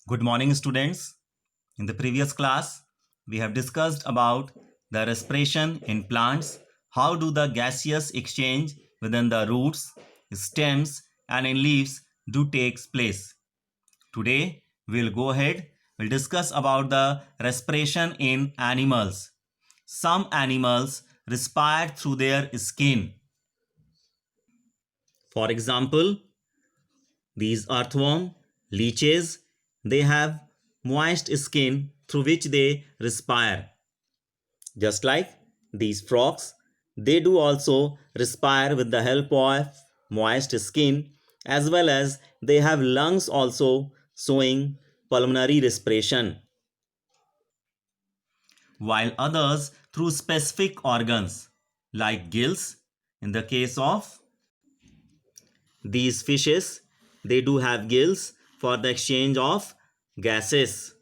Good morning, students. In the previous class, we have discussed about the respiration in plants. How do the gaseous exchange within the roots, stems, and in leaves do takes place? Today, we'll go ahead. We'll discuss about the respiration in animals. Some animals respire through their skin. For example, these earthworm, leeches, they have moist skin through which they respire. Just like these frogs, they do also respire with the help of moist skin, as well as they have lungs also showing pulmonary respiration, while others through specific organs like gills. In the case of these fishes, they do have gills for the exchange of gases.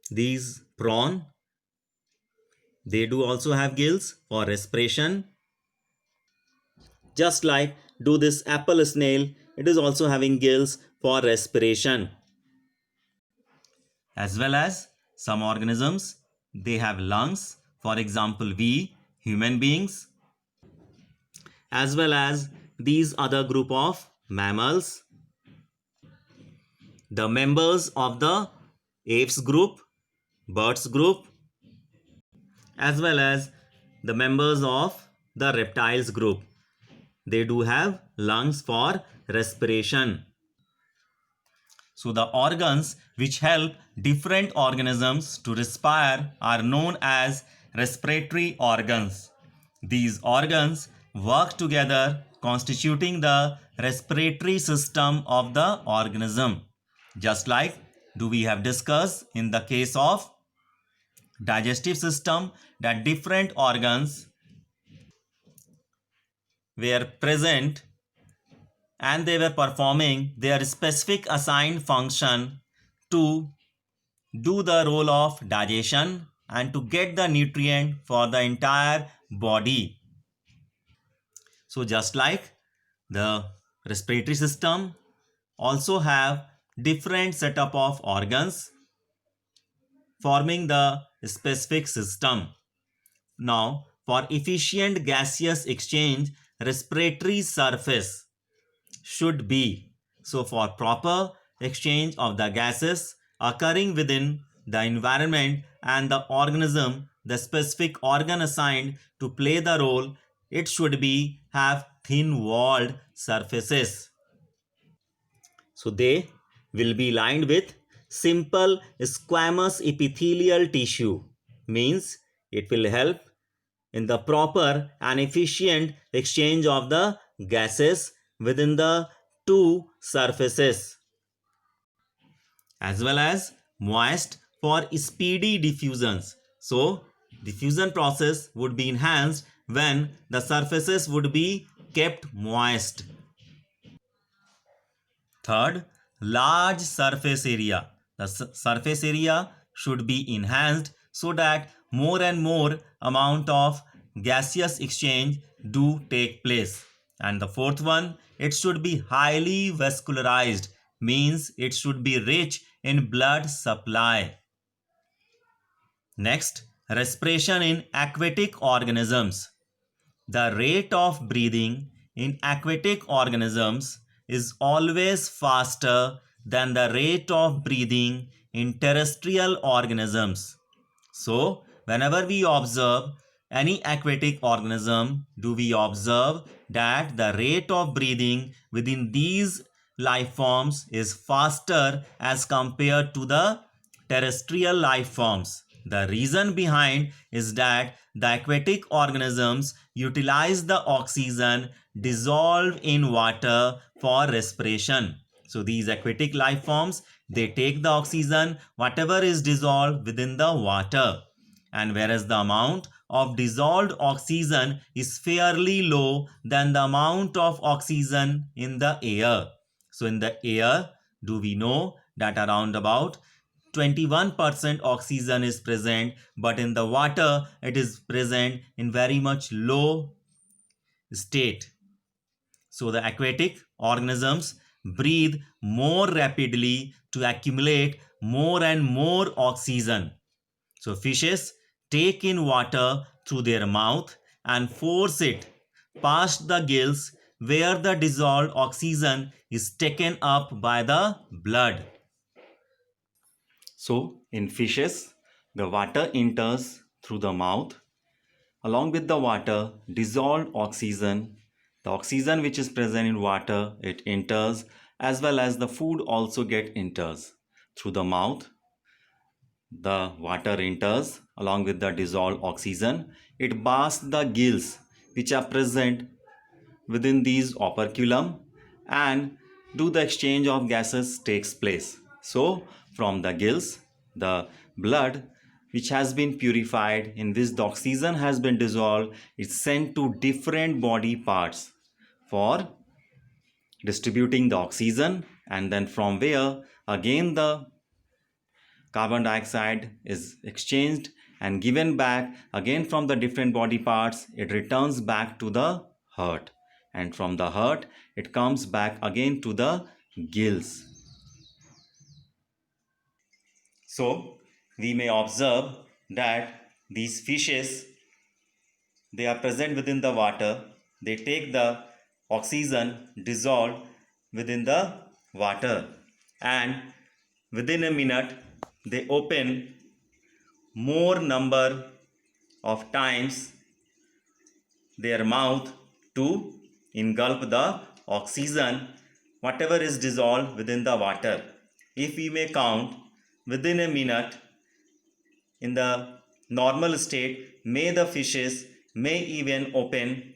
These prawn, they do also have gills for respiration. Just like do this apple snail, it is also having gills for respiration. As well as some organisms, they have lungs. For example, we human beings, as well as these other group of mammals, the members of the apes group, birds group, as well as the members of the reptiles group. They do have lungs for respiration. So the organs which help different organisms to respire are known as respiratory organs. These organs work together constituting the respiratory system of the organism. Just like do we have discussed in the case of digestive system that different organs were present and they were performing their specific assigned function to do the role of digestion and to get the nutrient for the entire body. So just like the respiratory system also have different setup of organs forming the specific system. Now, for efficient gaseous exchange, respiratory surface should be. So, for proper exchange of the gases occurring within the environment and the organism, the specific organ assigned to play the role, it should be have thin walled surfaces. So they will be lined with simple squamous epithelial tissue, means it will help in the proper and efficient exchange of the gases within the two surfaces, as well as moist for speedy diffusions. So diffusion process would be enhanced when the surfaces would be kept moist. Third, large surface area. The surface area should be enhanced so that more and more amount of gaseous exchange do take place. And the fourth one, it should be highly vascularized, means it should be rich in blood supply. Next, respiration in aquatic organisms. The rate of breathing in aquatic organisms is always faster than the rate of breathing in terrestrial organisms. So, whenever we observe any aquatic organism, do we observe that the rate of breathing within these life forms is faster as compared to the terrestrial life forms. The reason behind is that the aquatic organisms utilize the oxygen dissolved in water for respiration. So these aquatic life forms, they take the oxygen whatever is dissolved within the water, and whereas the amount of dissolved oxygen is fairly low than the amount of oxygen in the air. So in the air, do we know that around about 21% oxygen is present, but in the water it is present in very much low state. So the aquatic organisms, breathe more rapidly to accumulate more and more oxygen. So fishes take in water through their mouth and force it past the gills where the dissolved oxygen is taken up by the blood. So in fishes, the water enters through the mouth. Along with the water, dissolved oxygen, the oxygen which is present in water, it enters, as well as the food also enters through the mouth. The water enters along with the dissolved oxygen. It passes the gills which are present within these operculum, and do the exchange of gases takes place. So from the gills, the blood which has been purified, in which the oxygen has been dissolved, is sent to different body parts for distributing the oxygen, and then from where again the carbon dioxide is exchanged and given back again from the different body parts. It returns back to the heart, and from the heart it comes back again to the gills. So we may observe that these fishes, they are present within the water. They take the oxygen dissolved within the water, and within a minute they open more number of times their mouth to engulf the oxygen whatever is dissolved within the water. If we may count within a minute, in the normal state, may the fishes may even open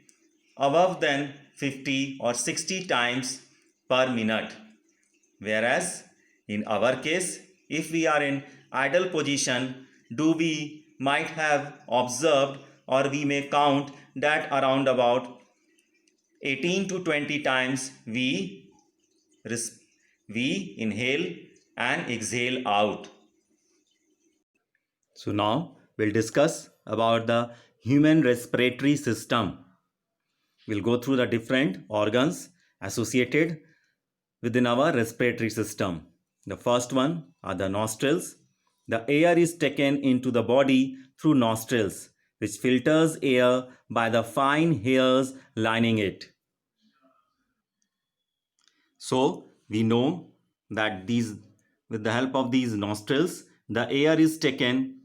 above than 50 or 60 times per minute. Whereas in our case, if we are in idle position, do we might have observed, or we may count that around about 18 to 20 times we inhale and exhale out. So now we'll discuss about the human respiratory system. We'll go through the different organs associated within our respiratory system. The first one are the nostrils. The air is taken into the body through nostrils, which filters air by the fine hairs lining it. So we know that with the help of these nostrils, the air is taken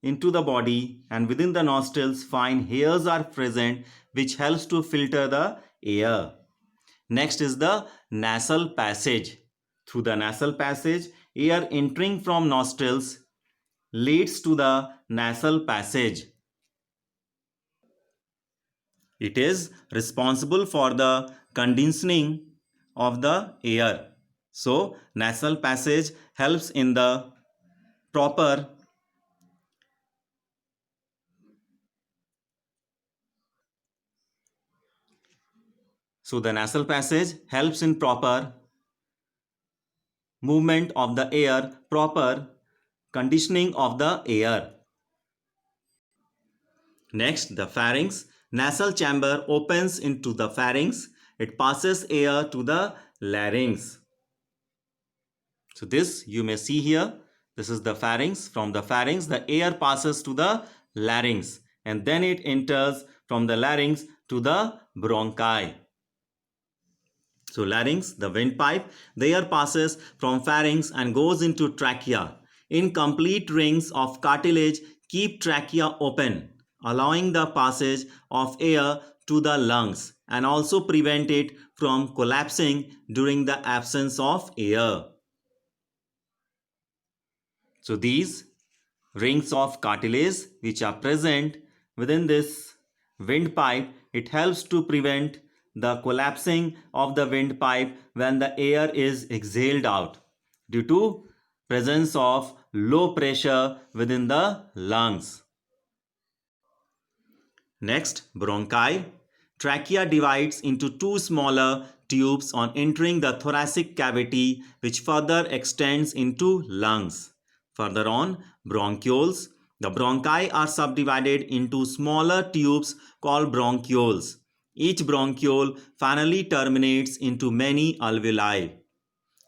into the body, and within the nostrils fine hairs are present which helps to filter the air. Next is the nasal passage. Through the nasal passage, air entering from nostrils leads to the nasal passage. It is responsible for the conditioning of the air. So nasal passage helps in the proper movement of the air, proper conditioning of the air. Next, the pharynx. Nasal chamber opens into the pharynx. It passes air to the larynx. So this you may see here. This is the pharynx. From the pharynx, the air passes to the larynx, and then it enters from the larynx to the bronchi. So larynx, the windpipe, the air passes from pharynx and goes into trachea. Incomplete rings of cartilage keep trachea open, allowing the passage of air to the lungs and also prevent it from collapsing during the absence of air. So these rings of cartilage which are present within this windpipe, it helps to prevent the collapsing of the windpipe when the air is exhaled out due to presence of low pressure within the lungs. Next, bronchi. Trachea divides into two smaller tubes on entering the thoracic cavity, which further extends into lungs. Further on, bronchioles. The bronchi are subdivided into smaller tubes called bronchioles. Each bronchiole finally terminates into many alveoli.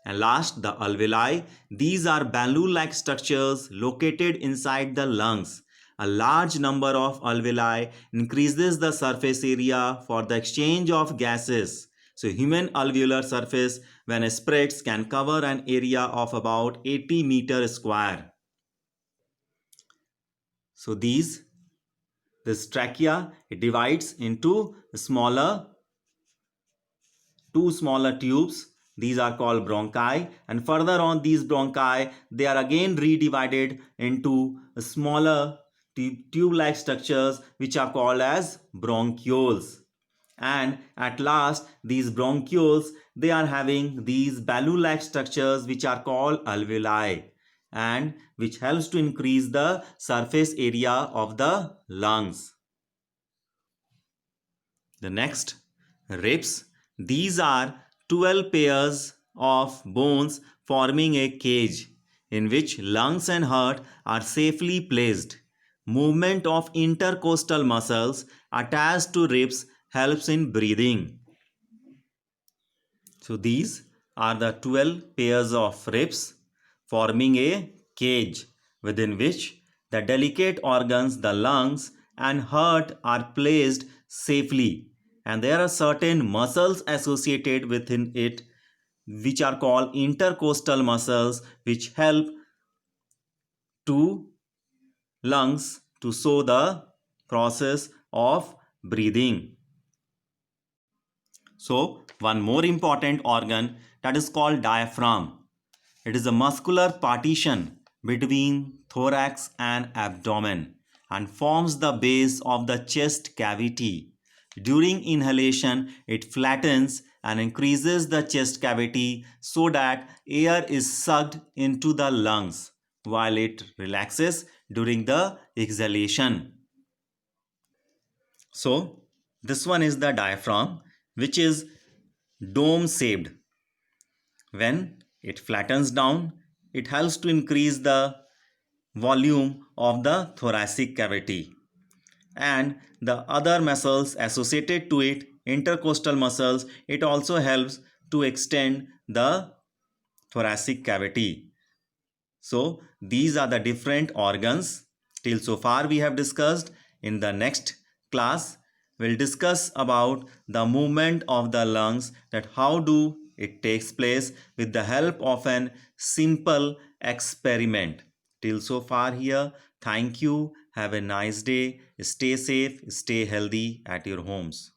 And last, the alveoli. These are balloon-like structures located inside the lungs. A large number of alveoli increases the surface area for the exchange of gases. So human alveolar surface, when spreads, can cover an area of about 80 meters square. So this trachea, it divides into two smaller tubes. These are called bronchi, and further on these bronchi, they are again redivided into smaller tube-like structures which are called as bronchioles. And at last, these bronchioles, they are having these balloon-like structures which are called alveoli, and which helps to increase the surface area of the lungs. The next, ribs. These are 12 pairs of bones forming a cage in which lungs and heart are safely placed. Movement of intercostal muscles attached to ribs helps in breathing. So these are the 12 pairs of ribs forming a cage within which the delicate organs, the lungs and heart are placed safely, and there are certain muscles associated within it which are called intercostal muscles, which help to lungs to show the process of breathing. So one more important organ, that is called diaphragm. It is a muscular partition between thorax and abdomen and forms the base of the chest cavity. During inhalation, it flattens and increases the chest cavity so that air is sucked into the lungs, while it relaxes during the exhalation. So, this one is the diaphragm, which is dome shaped. When it flattens down, it helps to increase the volume of the thoracic cavity. And the other muscles associated to it, intercostal muscles, it also helps to extend the thoracic cavity. So these are the different organs till so far we have discussed. In the next class, we'll discuss about the movement of the lungs, that how do it takes place with the help of an simple experiment. Till so far here, thank you. Have a nice day. Stay safe, stay healthy at your homes.